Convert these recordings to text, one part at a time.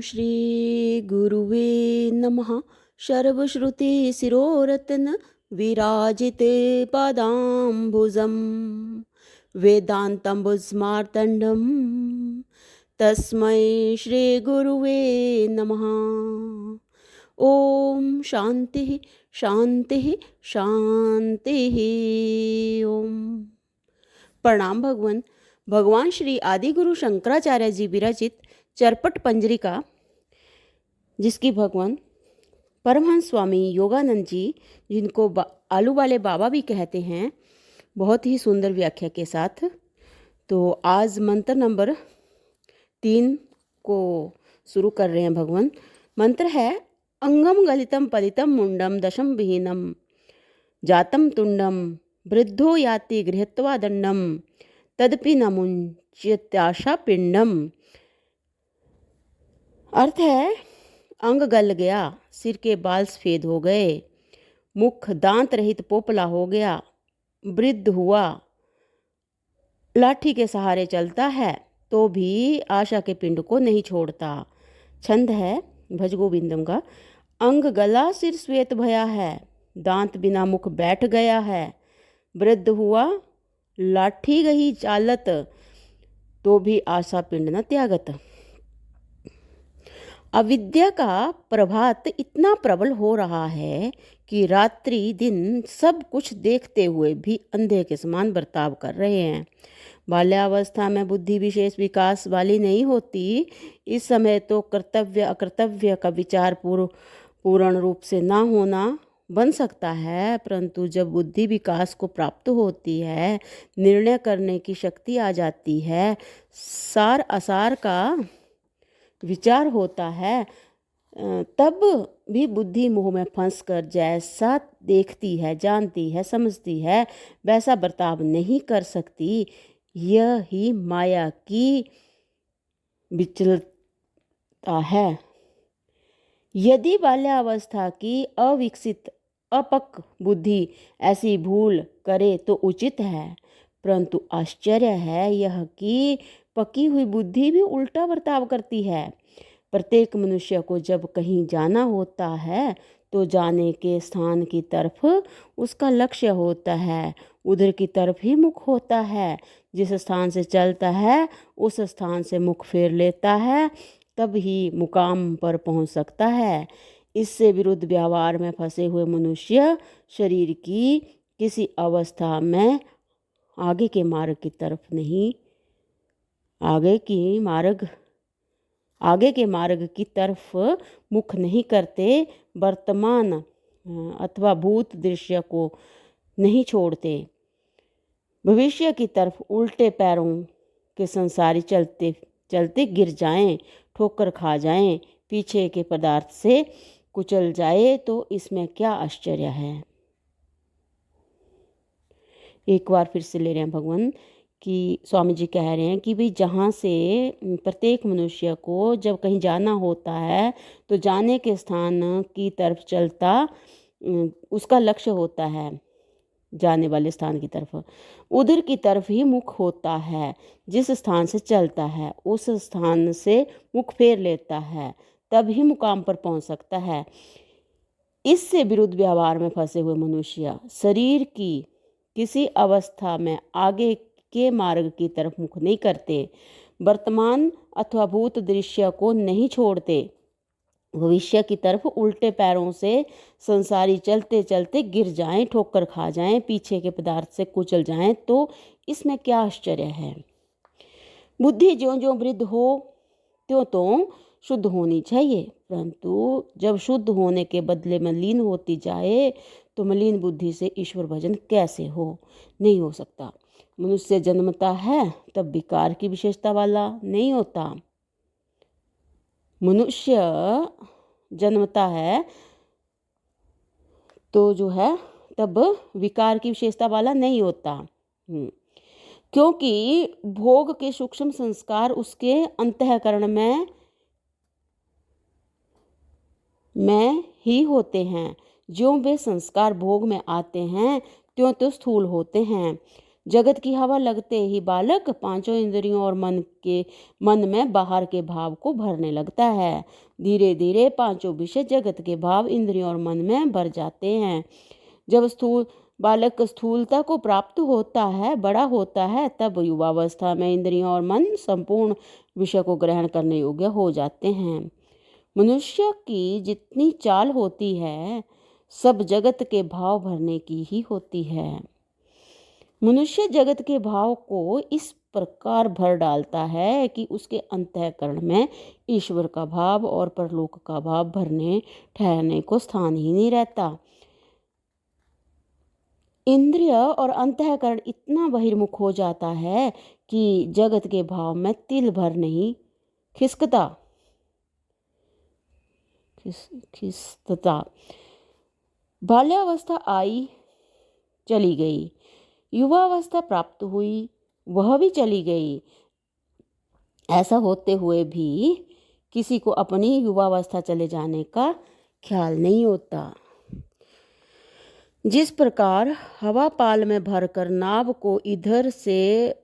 श्री गुरुवे नमः। सर्वश्रुतिशिरोरत्न विराजिते पादाम्बुजं वेदान्तम्बुजमार्तण्डं तस्मै श्री गुरुवे नमः। ओम शांति शांति शांति। ओम। प्रणाम भगवान। भगवान श्री आदि गुरु शंकराचार्य जी विरचित चरपट पंजरिका, जिसकी भगवान परमहंस स्वामी योगानंद जी, जिनको आलू वाले बाबा भी कहते हैं, बहुत ही सुंदर व्याख्या के साथ। तो आज मंत्र नंबर 3 को शुरू कर रहे हैं भगवान। मंत्र है अंगम गलितम पलितम मुंडम दशम विहीनम जातम तुंडम वृद्धो याति गृहत्वा दंडम तदपि न मुंच्यत्याशा पिंडम। अर्थ है अंग गल गया, सिर के बाल सफेद हो गए, मुख दांत रहित पोपला हो गया, वृद्ध हुआ, लाठी के सहारे चलता है तो भी आशा के पिंड को नहीं छोड़ता। छंद है भज गोविंदम का। अंग गला सिर श्वेत भया है, दांत बिना मुख बैठ गया है, वृद्ध हुआ, लाठी गई चालत तो भी आशा पिंड न त्यागत। अविद्या का प्रभात इतना प्रबल हो रहा है कि रात्रि दिन सब कुछ देखते हुए भी अंधे के समान बर्ताव कर रहे हैं। बाल्यावस्था में बुद्धि विशेष विकास वाली नहीं होती। इस समय तो कर्तव्य अकर्तव्य का विचार पूर्ण रूप से ना होना बन सकता है, परंतु जब बुद्धि विकास को प्राप्त होती है, निर्णय करने की शक्ति आ जाती है, सार असार का विचार होता है, तब भी बुद्धि मोह में फंसकर जैसा देखती है, जानती है, समझती है, वैसा बर्ताव नहीं कर सकती। यह ही माया की विचलता है। यदि बाल्यावस्था की अविकसित अपक्व बुद्धि ऐसी भूल करे तो उचित है, परंतु आश्चर्य है यह कि पकी हुई बुद्धि भी उल्टा बर्ताव करती है। प्रत्येक मनुष्य को जब कहीं जाना होता है तो जाने के स्थान की तरफ उसका लक्ष्य होता है, उधर की तरफ ही मुख होता है। जिस स्थान से चलता है उस स्थान से मुख फेर लेता है, तब ही मुकाम पर पहुंच सकता है। इससे विरुद्ध व्यवहार में फंसे हुए मनुष्य शरीर की किसी अवस्था में आगे के मार्ग की तरफ मुख नहीं करते, वर्तमान अथवा भूत दृश्य को नहीं छोड़ते, भविष्य की तरफ उल्टे पैरों के संसारी चलते चलते गिर जाएं, ठोकर खा जाएं, पीछे के पदार्थ से कुचल जाए, तो इसमें क्या आश्चर्य है। एक बार फिर से ले रहे हैं भगवान कि स्वामी जी कह रहे हैं कि भाई जहाँ से प्रत्येक मनुष्य को जब कहीं जाना होता है तो जाने के स्थान की तरफ चलता उसका लक्ष्य होता है, जाने वाले स्थान की तरफ, उधर की तरफ ही मुख होता है। जिस स्थान से चलता है उस स्थान से मुख फेर लेता है, तब ही मुकाम पर पहुंच सकता है। इससे विरुद्ध व्यवहार में फंसे हुए मनुष्य शरीर की किसी अवस्था में आगे के मार्ग की तरफ मुख नहीं करते, वर्तमान अथवा भूत दृश्य को नहीं छोड़ते, भविष्य की तरफ उल्टे पैरों से संसारी चलते चलते गिर जाएं, ठोकर खा जाएं, पीछे के पदार्थ से कुचल जाएं, तो इसमें क्या आश्चर्य है। बुद्धि ज्यों ज्यों वृद्ध हो त्यों तो शुद्ध होनी चाहिए, परंतु जब शुद्ध होने के बदले में लीन होती जाए तो मलिन बुद्धि से ईश्वर भजन कैसे हो, नहीं हो सकता। मनुष्य जन्मता है तब विकार की विशेषता वाला नहीं होता। मनुष्य जन्मता है तो जो है तब विकार की विशेषता वाला नहीं होता, क्योंकि भोग के सूक्ष्म संस्कार उसके अंतःकरण में ही होते हैं। ज्यों वे संस्कार भोग में आते हैं त्यों तो स्थूल होते हैं। जगत की हवा लगते ही बालक पांचों इंद्रियों और मन में बाहर के भाव को भरने लगता है। धीरे धीरे पांचों विषय जगत के भाव इंद्रियों और मन में भर जाते हैं। जब बालक स्थूलता को प्राप्त होता है, बड़ा होता है, तब युवावस्था में इंद्रियों और मन संपूर्ण विषय को ग्रहण करने योग्य हो जाते हैं। मनुष्य की जितनी चाल होती है सब जगत के भाव भरने की ही होती है। मनुष्य जगत के भाव को इस प्रकार भर डालता है कि उसके अंतःकरण में ईश्वर का भाव और परलोक का भाव भरने ठहरने को स्थान ही नहीं रहता। इंद्रिय और अंतःकरण इतना बहिर्मुख हो जाता है कि जगत के भाव में तिल भर नहीं खिसकता। बाल्यावस्था आई, चली गई, युवावस्था प्राप्त हुई, वह भी चली गई। ऐसा होते हुए भी किसी को अपनी युवावस्था चले जाने का ख्याल नहीं होता। जिस प्रकार हवा पाल में भरकर नाव को इधर से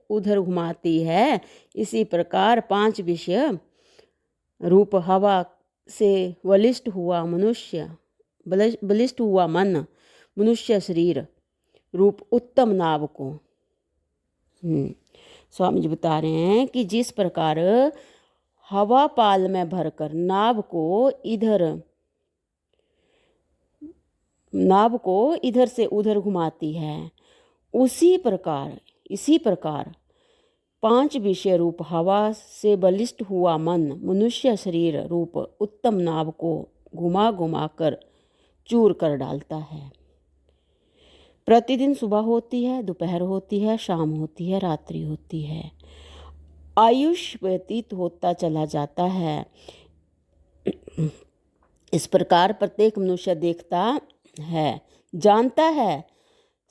उधर घुमाती है, इसी प्रकार पांच विषय रूप हवा से बलिष्ठ हुआ मन, मनुष्य शरीर रूप उत्तम नाव को। स्वामी जी बता रहे हैं कि जिस प्रकार हवा पाल में भरकर नाव को इधर से उधर घुमाती है, इसी प्रकार पांच विषय रूप हवा से बलिष्ठ हुआ मन, मनुष्य शरीर रूप उत्तम नाव को घुमा घुमा कर चूर कर डालता है। प्रतिदिन सुबह होती है, दोपहर होती है, शाम होती है, रात्रि होती है, आयुष्य व्यतीत होता चला जाता है। इस प्रकार प्रत्येक मनुष्य देखता है, जानता है,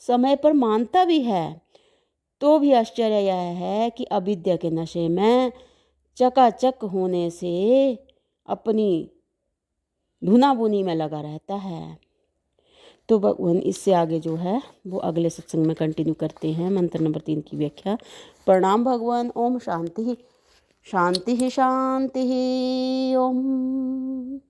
समय पर मानता भी है, तो भी आश्चर्य यह है कि अविद्या के नशे में चकाचक होने से अपनी धुनाबुनी में लगा रहता है। तो भगवान इससे आगे जो है वो अगले सत्संग में कंटिन्यू करते हैं। मंत्र नंबर 3 की व्याख्या। प्रणाम भगवान। ओम शांति शांति शांति। ओम।